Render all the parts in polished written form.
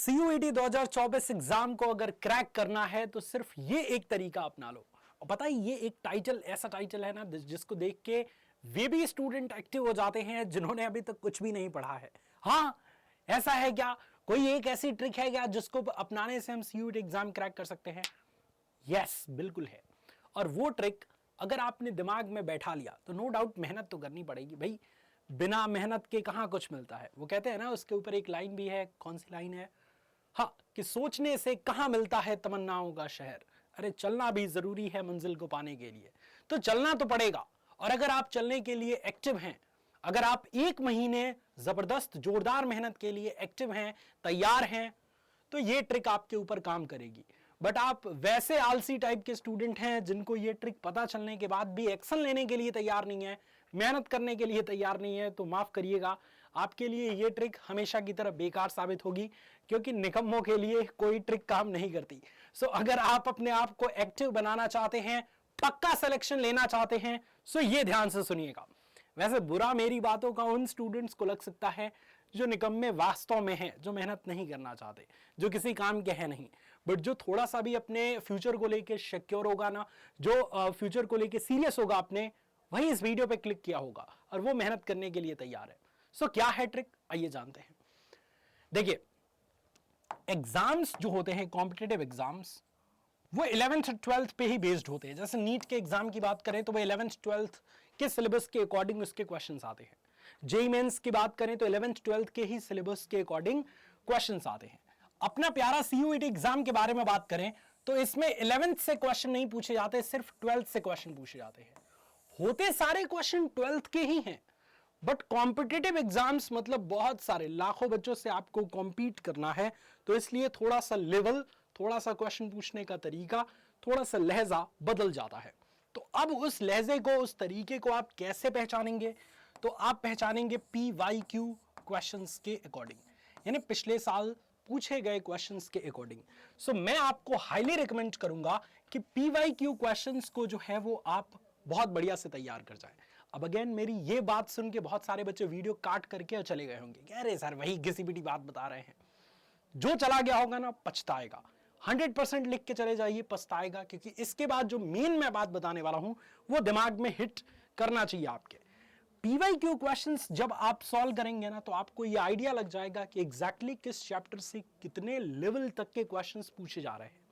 CUET 2024 exam को अगर crack करना है तो सिर्फ ये एक तरीका अपना लो। और पता है ये एक टाइटल ऐसा टाइटल है ना जिसको देख के वे भी स्टूडेंट एक्टिव हो जाते हैं जिन्होंने अभी तक कुछ भी नहीं पढ़ा है। हाँ, ऐसा है क्या? कोई एक ऐसी ट्रिक है क्या जिसको अपनाने से हम CUET एग्जाम क्रैक कर सकते हैं? यस, बिल्कुल है। और वो ट्रिक अगर आपने दिमाग में बैठा लिया तो नो डाउट मेहनत तो करनी पड़ेगी भाई, बिना मेहनत के कहां कुछ मिलता है। वो कहते हैं ना, उसके ऊपर एक लाइन भी है, कौन सी लाइन है? हाँ, कि सोचने से कहां मिलता है तमन्नाओं का शहर। अरे चलना भी जरूरी है मंजिल को पाने के लिए, तो चलना तो पड़ेगा। और अगर आप चलने के लिए एक्टिव हैं, अगर आप एक महीने जबरदस्त जोरदार मेहनत के लिए एक्टिव हैं, तैयार हैं, तो ये ट्रिक आपके ऊपर काम करेगी। बट आप वैसे आलसी टाइप के स्टूडेंट हैं जिनको ये ट्रिक पता चलने के बाद भी एक्शन लेने के लिए तैयार नहीं है, मेहनत करने के लिए तैयार नहीं है, तो माफ करिएगा, आपके लिए ये ट्रिक हमेशा की तरह बेकार साबित होगी, क्योंकि निकम्मों के लिए कोई ट्रिक काम नहीं करती। सो अगर आप अपने आप को एक्टिव बनाना चाहते हैं, पक्का सिलेक्शन लेना चाहते हैं, सो ये ध्यान से सुनिएगा। वैसे बुरा मेरी बातों का उन स्टूडेंट्स को लग सकता है जो निकम्मे वास्तव में हैं, जो मेहनत नहीं करना चाहते, जो किसी काम के हैं नहीं, बट जो थोड़ा सा भी अपने फ्यूचर को लेकर सिक्योर होगा ना, जो फ्यूचर को लेकर सीरियस होगा, आपने वही इस वीडियो पे क्लिक किया होगा और वो मेहनत करने के लिए तैयार है। सो क्या है ट्रिक, आइए जानते हैं। देखिए, एग्जाम्स जो होते हैं, कॉम्पिटिटिव एग्जाम्स, वो 11th 12th पे ही बेस्ड होते हैं। जैसे नीट के एग्जाम की बात करें तो वो 11th 12th के सिलेबस के अकॉर्डिंग उसके क्वेश्चंस आते हैं। जेईई मेंस की बात करें तो 11th 12th के ही सिलेबस के अकॉर्डिंग क्वेश्चंस आते हैं। अपना प्यारा CUET एग्जाम के बारे में बात करें तो इसमें 11th से क्वेश्चन नहीं पूछे जाते, सिर्फ 12th से क्वेश्चन पूछे जाते हैं। होते सारे क्वेश्चन 12th के ही हैं, बट कॉम्पिटिटिव एग्जाम्स मतलब बहुत सारे लाखों बच्चों से आपको कॉम्पीट करना है, तो इसलिए थोड़ा सा लेवल, थोड़ा सा क्वेश्चन पूछने का तरीका, थोड़ा सा लहजा बदल जाता है। तो अब उस लहजे को, उस तरीके को आप कैसे पहचानेंगे? तो आप पहचानेंगे PYQ क्वेश्चंस के अकॉर्डिंग, यानी पिछले साल पूछे गए क्वेश्चंस के अकॉर्डिंग। सो मैं आपको हाईली रिकमेंड करूंगा कि PYQ क्वेश्चंस को जो है वो आप बहुत बढ़िया से तैयार कर जाएं। अब अगेन मेरी ये बात सुन के बहुत सारे बच्चे वीडियो काट करके चले गए होंगे कि अरे सर वही घिसी पिटी बात बता रहे हैं। जो चला गया होगा ना पछताएगा। 100% लिख के चले जाइए, पछताएगा, क्योंकि इसके बाद जो मेन मैं बात बताने वाला हूं वो दिमाग में हिट करना चाहिए आपके। PYQ क्वेश्चंस जब आप सॉल्व करेंगे ना तो आपको ये आइडिया लग जाएगा कि एग्जैक्टली किस चैप्टर से कितने लेवल तक के क्वेश्चंस पूछे जा रहे हैं।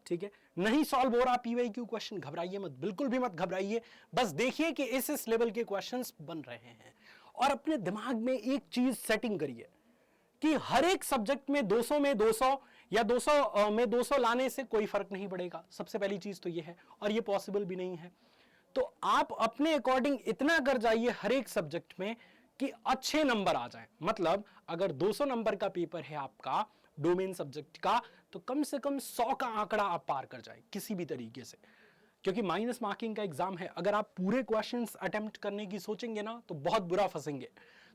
ठीक है, नहीं सॉल्व हो रहा PYQ क्वेश्चन, घबराइए मत, बिल्कुल भी मत घबराइए। बस देखिए कि इस लेवल के क्वेश्चंस बन रहे हैं और अपने दिमाग में एक चीज सेटिंग करिए कि हर एक सब्जेक्ट में 200 में 200 या 200 में 200 लाने से कोई फर्क नहीं पड़ेगा। सबसे पहली चीज तो ये है, और ये पॉसिबल भी नहीं है। तो आप अपने अकॉर्डिंग इतना कर जाइए हर एक सब्जेक्ट में कि अच्छे नंबर आ जाएं। मतलब अगर 200 नंबर का पेपर है आपका डोमेन सब्जेक्ट का, तो कम से कम 100 का आंकड़ा आप पार कर जाए किसी भी तरीके से, क्योंकि माइनस मार्किंग का एग्जाम है। अगर आप पूरे क्वेश्चंस अटेम्प्ट करने की सोचेंगे ना तो बहुत बुरा फंसेंगे।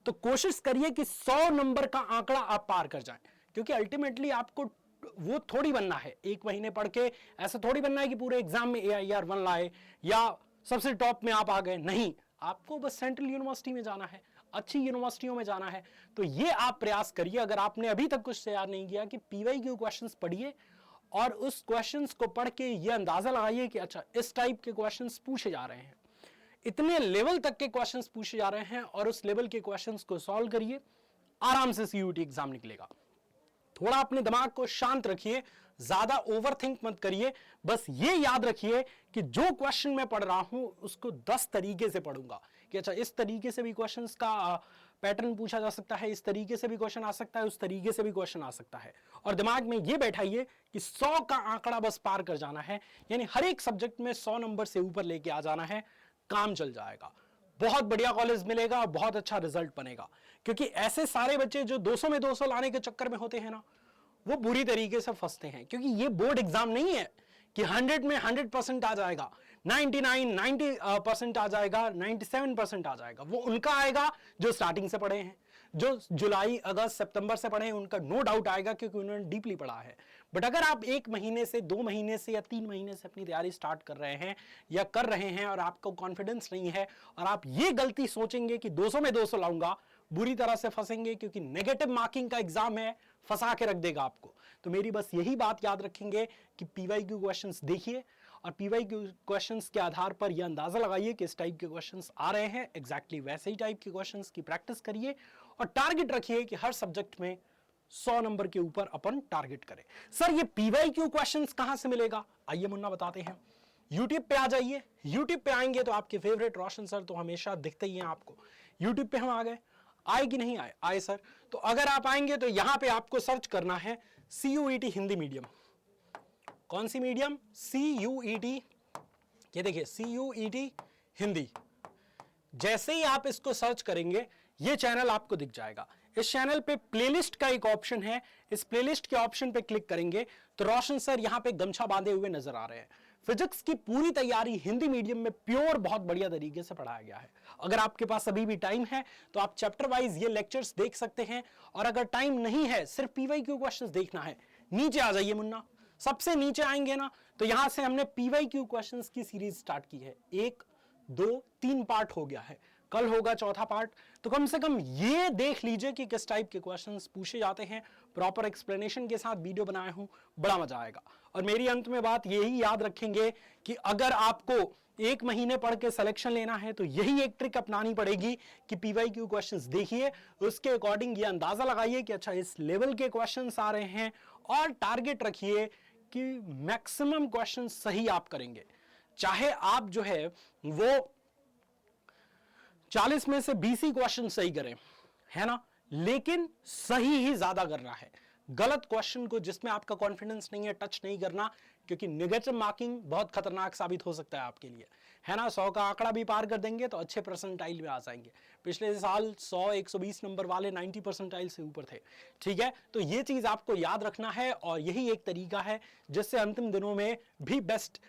तो कोशिश करिए कि 100 नंबर का आंकड़ा आप पार कर जाएं, क्योंकि अल्टीमेटली आपको वो थोड़ी बनना है एक महीने पढ़ के, ऐसा थोड़ी बनना है कि पूरे एग्जाम में AIR 1 लाए या सबसे टॉप में आप आ गए। नहीं, आपको बस सेंट्रल यूनिवर्सिटी में जाना है, अच्छी यूनिवर्सिटियों में जाना है। तो ये आप प्रयास करिए, अगर आपने अभी तक कुछ तैयार नहीं किया, कि PYQ क्वेश्चंस पढ़िए और उस क्वेश्चंस को पढ़ के ये अंदाजा लगाइए कि अच्छा इस टाइप के क्वेश्चंस पूछे जा रहे हैं, इतने लेवल तक के क्वेश्चंस पूछे जा रहे हैं, और उस लेवल के क्वेश्चंस को सॉल्व करिए, आराम से CUET एग्जाम निकलेगा। थोड़ा अपने दिमाग को शांत रखिए, ज्यादा ओवरथिंक मत करिए। बस ये याद रखिए कि जो क्वेश्चन मैं पढ़ रहा हूं उसको 10 तरीके से पढ़ूंगा, कि अच्छा इस तरीके से भी क्वेश्चंस का पैटर्न पूछा जा सकता है, इस तरीके से भी क्वेश्चन आ सकता है, उस तरीके से भी क्वेश्चन आ सकता है। और दिमाग में ये बैठाइए कि 100 का आंकड़ा बस पार कर जाना है, यानी हर एक सब्जेक्ट में 100 नंबर से ऊपर लेके आ जाना है, काम चल जाएगा। बहुत बढ़िया कॉलेज मिलेगा और बहुत अच्छा रिजल्ट बनेगा। क्योंकि ऐसे सारे बच्चे जो 200 में 200 लाने के चक्कर में होते हैं ना, वो बुरी तरीके से फंसते हैं। क्योंकि ये बोर्ड एग्जाम नहीं है कि 100 में 100% आ जाएगा, 90% आ जाएगा, 97% आ जाएगा। वो उनका आएगा जो स्टार्टिंग से पढ़े हैं, जो जुलाई अगस्त सितंबर से पढ़े हैं, उनका नो डाउट आएगा, क्योंकि उन्होंने डीपली पढ़ा है। बट अगर आप 1 महीने से, 2 महीने से या 3 महीने से अपनी तैयारी स्टार्ट कर रहे हैं या कर रहे हैं और आपको कॉन्फिडेंस नहीं है, और आप ये गलती सोचेंगे कि 200 में 200 लाऊंगा, बुरी तरह से फंसेंगे। क्योंकि नेगेटिव मार्किंग का एग्जाम है, फंसा के रख देगा आपको। तो मेरी बस यही बात याद रखेंगे कि पीवाईक्यू क्वेश्चंस देखिए और पीवाईक्यू क्वेश्चंस के आधार पर यह अंदाजा लगाइए कि इस टाइप के क्वेश्चंस आ रहे हैं, एग्जैक्टली वैसे ही टाइप के क्वेश्चंस की प्रैक्टिस करिए और टारगेट रखिए कि हर सब्जेक्ट में 100 नंबर के ऊपर अपन टारगेट करें। सर ये पीवाईक्यू क्वेश्चंस कहां से मिलेगा, आइए मुन्ना बताते हैं। यूट्यूब पे आ जाइए, यूट्यूब पे आएंगे तो आपके फेवरेट रोशन सर तो हमेशा दिखते ही हैं आपको। यूट्यूब पे हम आ गए, आए कि नहीं आए, आए सर। तो अगर आप आएंगे तो यहां पे आपको सर्च करना है CUET हिंदी मीडियम। कौन सी मीडियम, CUET, ये देखिए CUET हिंदी। जैसे ही आप इसको सर्च करेंगे ये चैनल आपको दिख जाएगा। इस चैनल पे प्लेलिस्ट का एक ऑप्शन है, इस प्लेलिस्ट के ऑप्शन पे क्लिक करेंगे तो रोशन सर यहां पे गमछा बांधे हुए नजर आ रहे हैं। फिजिक्स की पूरी तैयारी हिंदी मीडियम में प्योर बहुत बढ़िया तरीके से पढ़ाया गया है। अगर आपके पास अभी भी टाइम है तो आप चैप्टर वाइज ये लेक्चर्स देख सकते हैं, और अगर टाइम नहीं है सिर्फ पीवाईक्यू क्वेश्चंस देखना है, नीचे आ जाइए मुन्ना। सबसे नीचे आएंगे ना तो यहां से हमने पीवाईक्यू क्वेश्चंस की सीरीज स्टार्ट की है। 1 2 3 पार्ट हो गया है, कल होगा चौथा पार्ट। तो कम से कम ये देख लीजिए कि किस टाइप के क्वेश्चंस पूछे जाते हैं। प्रॉपर एक्सप्लेनेशन के साथ वीडियो बनाया हूं, बड़ा मजा आएगा। और मेरी अंत में बात यही याद रखेंगे कि अगर आपको 1 महीने पढ़ के सिलेक्शन लेना है तो यही एक ट्रिक अपनानी पड़ेगी कि पीवाईक्यू क्वेश्चंस देखिए, उसके अकॉर्डिंग ये अंदाजा लगाइए कि अच्छा इस लेवल के क्वेश्चंस आ रहे हैं, और टारगेट रखिए कि मैक्सिमम क्वेश्चन सही आप करेंगे। चाहे आप जो है वो 40 में से 20 ही क्वेश्चन सही करें, है ना, लेकिन सही ही ज्यादा करना है। गलत क्वेश्चन को जिसमें आपका कॉन्फिडेंस नहीं है टच नहीं करना, क्योंकि नेगेटिव मार्किंग बहुत खतरनाक साबित हो सकता है आपके लिए, है ना। 100 का आंकड़ा भी पार कर देंगे तो अच्छे परसेंटाइल में आ जाएंगे। पिछले साल 100-120 नंबर वाले 90 परसेंटाइल से ऊपर थे, ठीक है। तो ये चीज आपको याद रखना है, और यही एक तरीका है जिससे अंतिम दिनों में भी बेस्ट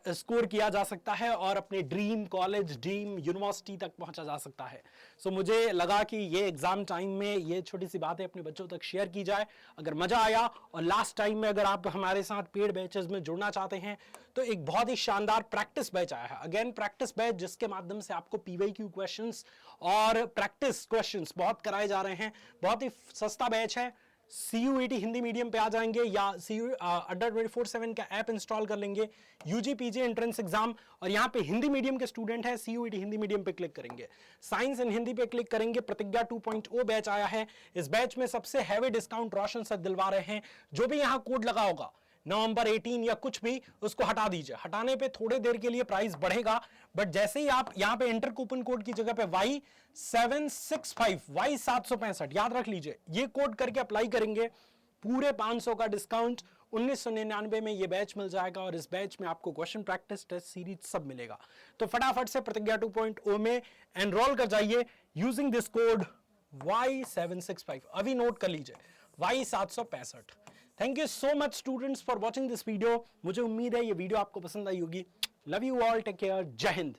स्कोर किया जा सकता है और अपने ड्रीम कॉलेज, ड्रीम यूनिवर्सिटी तक पहुंचा जा सकता है। सो मुझे लगा कि ये एग्जाम टाइम में ये छोटी सी बातें अपने बच्चों तक शेयर की जाए। अगर मजा आया, और लास्ट टाइम में अगर आप हमारे साथ पेड बैचेस में जुड़ना चाहते हैं तो एक बहुत ही शानदार प्रैक्टिस बैच आया है। अगेन प्रैक्टिस बैच जिसके माध्यम से आपको पीवाईक्यू क्वेश्चंस और प्रैक्टिस क्वेश्चंस बहुत कराए जा रहे हैं। बहुत ही सस्ता बैच है। CUET हिंदी मीडियम पे आ जाएंगे या अड्डा 24/7 का ऐप इंस्टॉल कर लेंगे, UG PG एंट्रेंस एग्जाम, और यहाँ पे हिंदी मीडियम के स्टूडेंट है CUET हिंदी मीडियम पे क्लिक करेंगे, साइंस एंड हिंदी पे क्लिक करेंगे। प्रतिज्ञा 2.0 बैच आया है। इस बैच में सबसे हैवी डिस्काउंट रोशन सर दिलवा रहे हैं। जो भी यहाँ कोड लगा होगा नवंबर 18 या कुछ भी, उसको हटा दीजिए। हटाने पे थोड़े देर के लिए प्राइस बढ़ेगा, बट जैसे ही आप यहाँ पे एंटर कूपन कोड की जगह पे Y765 Y765 याद रख लीजिए, ये कोड करके अप्लाई करेंगे, पूरे 500 का डिस्काउंट 1999 में ये बैच मिल जाएगा। और इस बैच में आपको क्वेश्चन प्रैक्टिस, टेस्ट सीरीज सब मिलेगा। तो फटाफट से प्रतिज्ञा 2.0 में एनरोल कर जाइए यूजिंग दिस कोड Y765। अभी नोट कर लीजिए, Y765। Thank you so much students for watching this video. मुझे उम्मीद है ये वीडियो आपको पसंद आई होगी। Love you all, take care, जय हिंद।